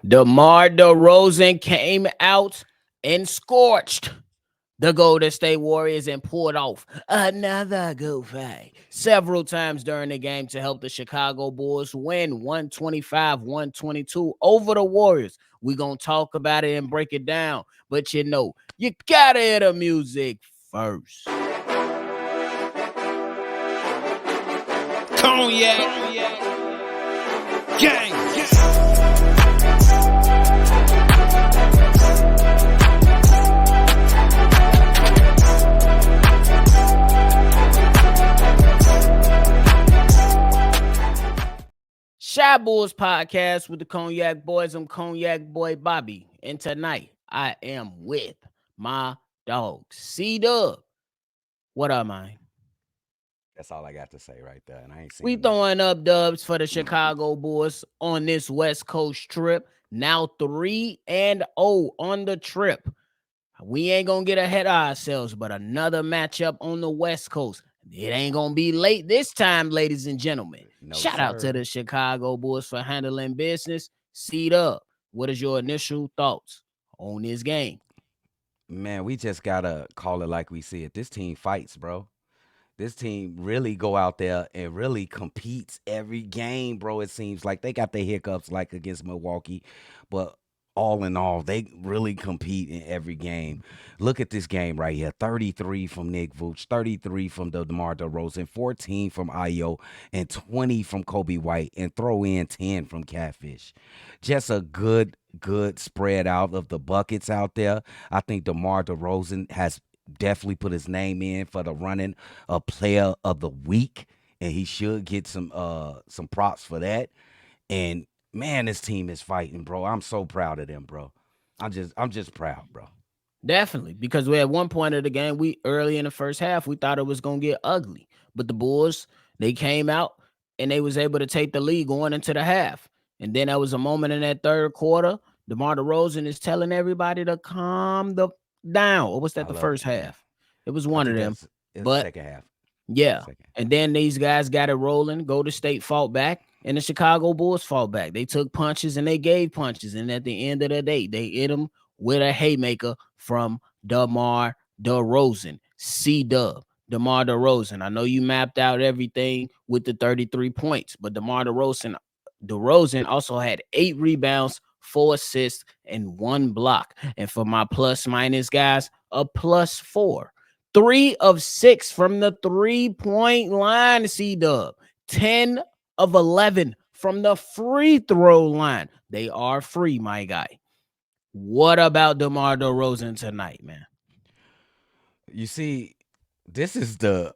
DeMar Derozan came out and scorched the Golden State Warriors and pulled off another good fight several times during the game to help the Chicago Bulls win 125-122 over the Warriors. We're going to talk about it and break it down. But you got to hear the music first. Cognac, gang. Shy Bulls podcast with the Cognac Boys. I'm Cognac Boy Bobby. And tonight I am with my dog, CDubb. What up, man? That's all I got to say right there. And I ain't seen We nothing. throwing up dubs for the Chicago Bulls on this West Coast trip. Now 3-0 on the trip. We ain't gonna get ahead of ourselves, but another matchup on the West Coast. It ain't gonna be late this time, ladies and gentlemen. No, Shout out to the Chicago Bulls for handling business. CDubb, what is your initial thoughts on this game? Man, we just gotta call it like we see it. This team fights, bro. This team really go out there and really competes every game, bro. It seems like they got their hiccups like against Milwaukee, but all in all, they really compete in every game. Look at this game right here. 33 from Nick Vooch, 33 from the DeMar DeRozan, 14 from Io, and 20 from Kobe White, and throw in 10 from Catfish. Just a good spread out of the buckets out there. I think DeMar DeRozan has definitely put his name in for the running of player of the week, and he should get some props for that. And man, this team is fighting, bro. I'm so proud of them, bro. I'm just proud, bro. Definitely, because we at one point of the game, we early in the first half, we thought it was gonna get ugly, but the Bulls they came out and they was able to take the lead going into the half, and then there was a moment in that third quarter. DeMar DeRozan is telling everybody to calm the down. Or was that I the love first it, man. half? It was I one of think them, it's the but second half. yeah. Second. And then these guys got it rolling. Golden State fought back, and the Chicago Bulls fought back. They took punches and they gave punches. And at the end of the day, they hit them with a haymaker from DeMar DeRozan. CDubb. DeMar DeRozan. I know you mapped out everything with the 33 points, but DeRozan also had 8 rebounds, 4 assists, and 1 block. And for my plus minus guys, a +4. 3 of 6 from the 3-point line, CDubb. 10 of 11 from the free throw line. They are free, my guy. What about DeMar DeRozan tonight, man? You see, this is the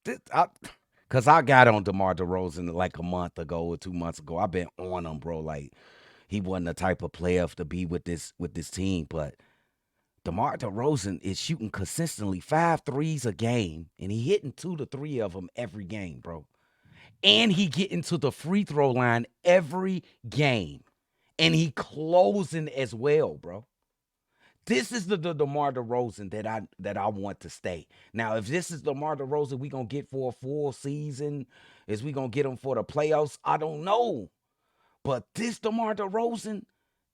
because I got on DeMar DeRozan like a month ago or 2 months ago. I've been on him, bro. Like he wasn't the type of player to be with this team, but DeMar DeRozan is shooting consistently 5 threes a game, and he hitting 2 to 3 of them every game, bro. And he getting to the free throw line every game, and he closing as well, bro. This is the DeMar DeRozan that I want to stay. Now, if this is DeMar DeRozan we gonna get for a full season, is we gonna get him for the playoffs? I don't know. But this DeMar DeRozan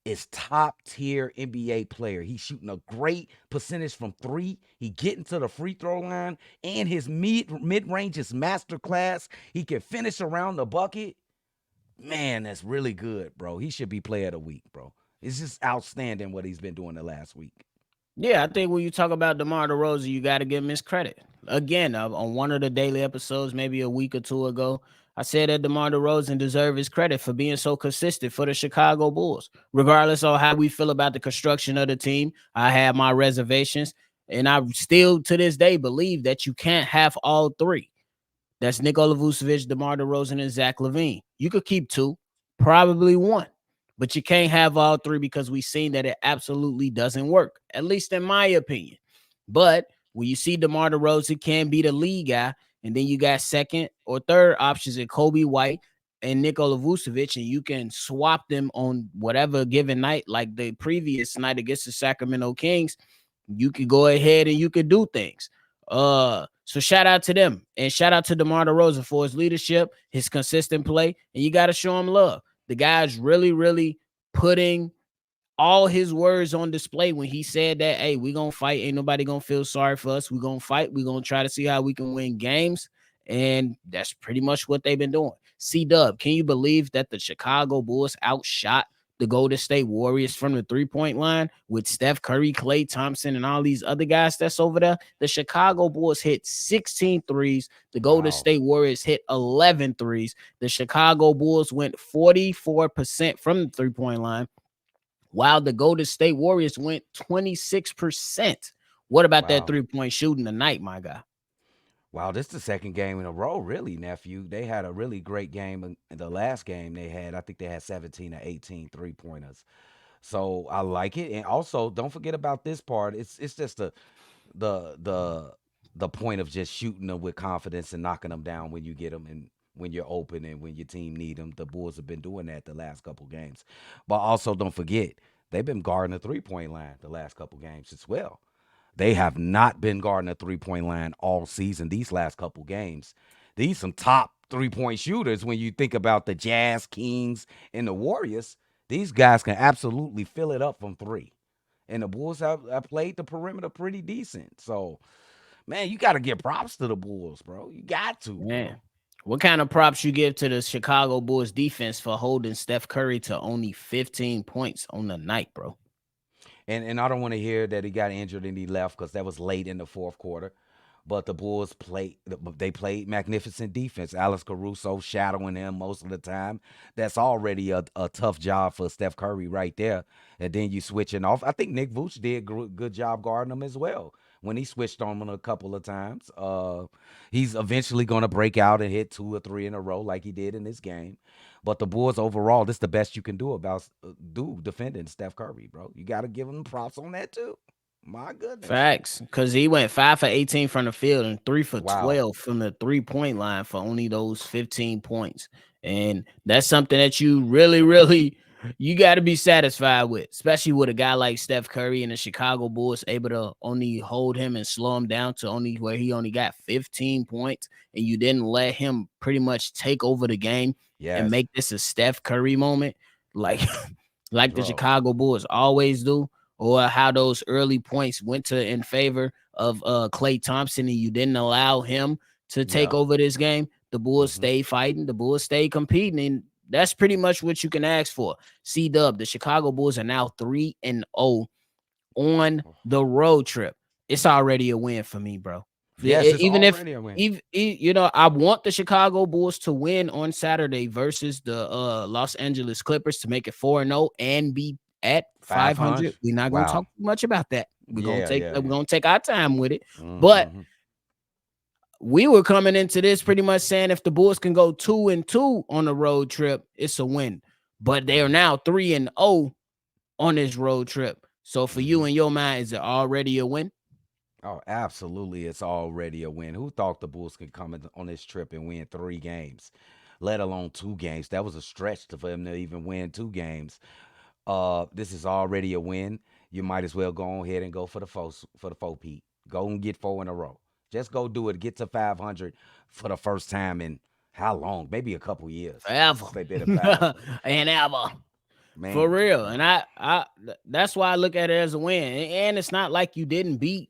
is top tier NBA player. He's shooting a great percentage from three. He getting to the free throw line, and his mid range is masterclass. He can finish around the bucket. Man, that's really good, bro. He should be player of the week, bro. It's just outstanding what he's been doing the last week. Yeah, I think when you talk about DeMar DeRozan, you got to give him his credit. Again, on one of the daily episodes, maybe a week or two ago, I said that DeMar DeRozan deserves his credit for being so consistent for the Chicago Bulls. Regardless of how we feel about the construction of the team, I have my reservations, and I still to this day believe that you can't have all three. That's Nikola Vucevic, DeMar DeRozan, and Zach LaVine. You could keep 2, probably 1, but you can't have all 3 because we've seen that it absolutely doesn't work, at least in my opinion. But when you see DeMar DeRozan can be the lead guy, and then you got second or third options in Kobe White and Nikola Vucevic, and you can swap them on whatever given night, like the previous night against the Sacramento Kings, you could go ahead and you could do things. So shout out to them, and shout out to DeMar DeRozan for his leadership, his consistent play, and you got to show him love. The guy's really, really putting all his words on display when he said that, hey, we gonna fight. Ain't nobody gonna feel sorry for us. We gonna fight. We gonna try to see how we can win games. And that's pretty much what they've been doing. CDubb, can you believe that the Chicago Bulls outshot the Golden State Warriors from the 3-point line with Steph Curry, Klay Thompson, and all these other guys that's over there? The Chicago Bulls hit 16 threes. The Golden Wow. State Warriors hit 11 threes. The Chicago Bulls went 44% from the 3-point line, while the Golden State Warriors went 26%. What about that Wow. 3-point shooting tonight, my guy? Wow, this is the second game in a row, really, nephew. They had a really great game in the last game they had. I think they had 17 or 18 3-pointers. So I like it. And also, don't forget about this part. It's just the the the point of just shooting them with confidence and knocking them down when you get them and when you're open and when your team need them. The Bulls have been doing that the last couple games. But also, don't forget, they've been guarding the 3-point line the last couple games as well. They have not been guarding the 3-point line all season. These last couple games, these some top 3-point shooters. When you think about the Jazz, Kings, and the Warriors, these guys can absolutely fill it up from three. And the Bulls have played the perimeter pretty decent. So, man, you got to give props to the Bulls, bro. You got to, Man, bro. what kind of props you give to the Chicago Bulls defense for holding Steph Curry to only 15 points on the night, bro? And I don't want to hear that he got injured and he left because that was late in the fourth quarter. But the Bulls played magnificent defense. Alex Caruso shadowing him most of the time. That's already a tough job for Steph Curry right there. And then you switching off. I think Nick Vooch did good job guarding him as well when he switched on him a couple of times. He's eventually going to break out and hit 2 or 3 in a row like he did in this game. But the Bulls overall, this is the best you can do about do defending Steph Curry, bro. You got to give him props on that too. My goodness. Facts, because he went 5 for 18 from the field and 3 for Wow. 12 from the 3-point line for only those 15 points. And that's something that you really, really, you got to be satisfied with, especially with a guy like Steph Curry and the Chicago Bulls able to only hold him and slow him down to only where he only got 15 points, and you didn't let him pretty much take over the game and Yes, make this a Steph Curry moment, like like the bro. Chicago Bulls always do, or how those early points went to in favor of Klay Thompson, and you didn't allow him to take Yep. over this game. The Bulls Hmm. stayed fighting, the Bulls stayed competing, and that's pretty much what you can ask for. CDubb, the Chicago Bulls are now 3-0 on the road trip. It's already a win for me, bro. Yes, it's Even if already a win. even you know, I want the Chicago Bulls to win on Saturday versus the Los Angeles Clippers to make it 4-0 and be at 500. 500. We're not gonna Wow. talk too much about that. Yeah, yeah, We're yeah. gonna take our time with it. But Mm-hmm. we were coming into this pretty much saying if the Bulls can go 2-2 on the road trip, it's a win. But they are Mm-hmm. now 3-0 on this road trip. So for you Mm-hmm. in your mind, is it already a win? Oh, absolutely. It's already a win. Who thought the Bulls could come on this trip and win 3 games, let alone 2 games? That was a stretch for them to even win 2 games. This is already a win. You might as well go ahead and go for the four Pete. Go and get 4 in a row. Just go do it. Get to 500 for the first time in how long? Maybe a couple years Forever. since they've been at 500. And ever. For Man, real. And bro. that's why I look at it as a win. And it's not like you didn't beat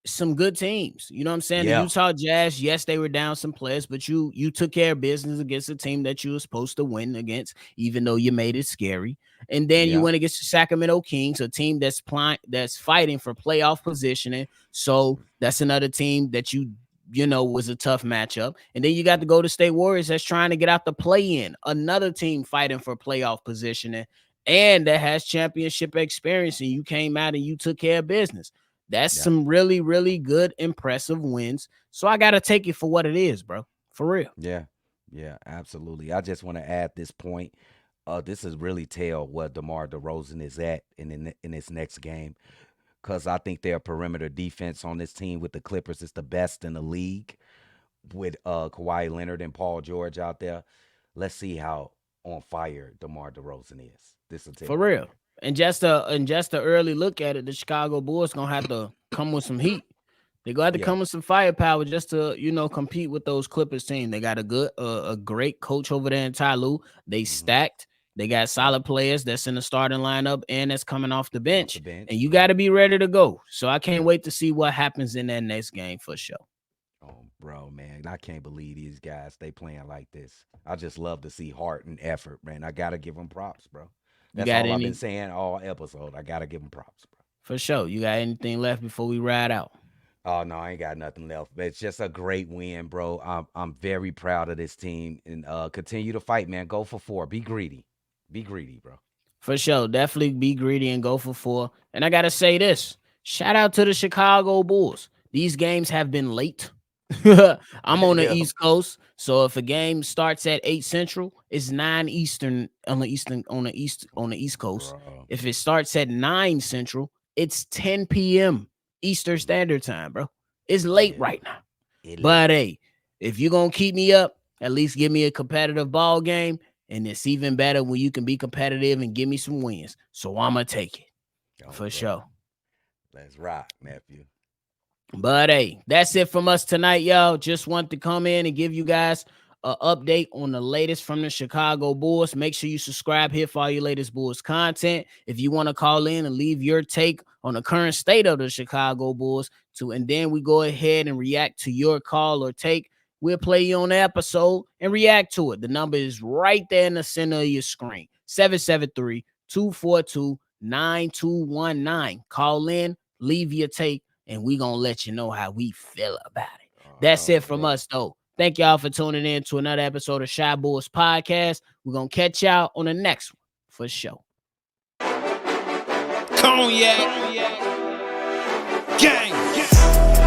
some good teams. You know what I'm saying? The Yeah. Utah Jazz, yes, they were down some players, but you took care of business against a team that you were supposed to win against, even though you made it scary. And then you Yeah. went against the Sacramento Kings, a team that's fighting for playoff positioning. So that's another team that you know was a tough matchup. And then you got the Golden State Warriors that's trying to get out the play-in, another team fighting for playoff positioning and that has championship experience. And you came out and you took care of business. That's Yeah. some really, really good, impressive wins. So I gotta take it for what it is, bro. For real. Yeah. Yeah. Absolutely. I just want to add this point. This is really tell where DeMar DeRozan is at in this next game. Because I think their perimeter defense on this team with the Clippers is the best in the league with Kawhi Leonard and Paul George out there. Let's see how on fire DeMar DeRozan is. This will For tell right real. here. And just a early look at it, the Chicago Bulls gonna have to come with some heat. They gonna have to Yeah. come with some firepower just to, compete with those Clippers team. They got a great coach over there in Ty Lue. They Hmm. stacked. They got solid players that's in the starting lineup and that's coming off the off the bench. And bench. you got Yeah. to be ready to go. So I can't wait to see what happens in that next game for sure. Oh, bro, man, I can't believe these guys they playing like this. I just love to see heart and effort, man. I gotta give them props, bro. You That's got all I've been any saying all episode. I gotta give them props, bro. for sure? You got anything left before we ride out? Oh no, I ain't got nothing left. But it's just a great win, bro. I'm very proud of this team and continue to fight, man. Go for 4. Be greedy. Be greedy, bro. For sure. Definitely be greedy and go for 4. And I got to say this. Shout out to the Chicago Bulls. These games have been late. I'm on the Yeah, East Coast, so if a game starts at 8 Central, it's 9 Eastern on the East Coast. bro. If it starts at 9 Central, it's 10 p.m. Eastern Standard Time, bro. It's late Yeah, right now. it late. But hey, if you're gonna keep me up, at least give me a competitive ball game. And it's even better when you can be competitive and give me some wins. So I'ma take it Oh, for bro. sure. Let's rock, nephew. But hey, that's it from us tonight, y'all. Just want to come in and give you guys an update on the latest from the Chicago Bulls. Make sure you subscribe here for all your latest Bulls content. If you want to call in and leave your take on the current state of the Chicago Bulls, and then we go ahead and react to your call or take. We'll play you on the episode and react to it. The number is right there in the center of your screen. 773-242-9219. Call in, leave your take, and we gonna let you know how we feel about it. That's Oh, it from bro. us, though. Thank y'all for tuning in to another episode of Shy Bulls Podcast. We're gonna catch y'all on the next one for sure. Cognac, gang.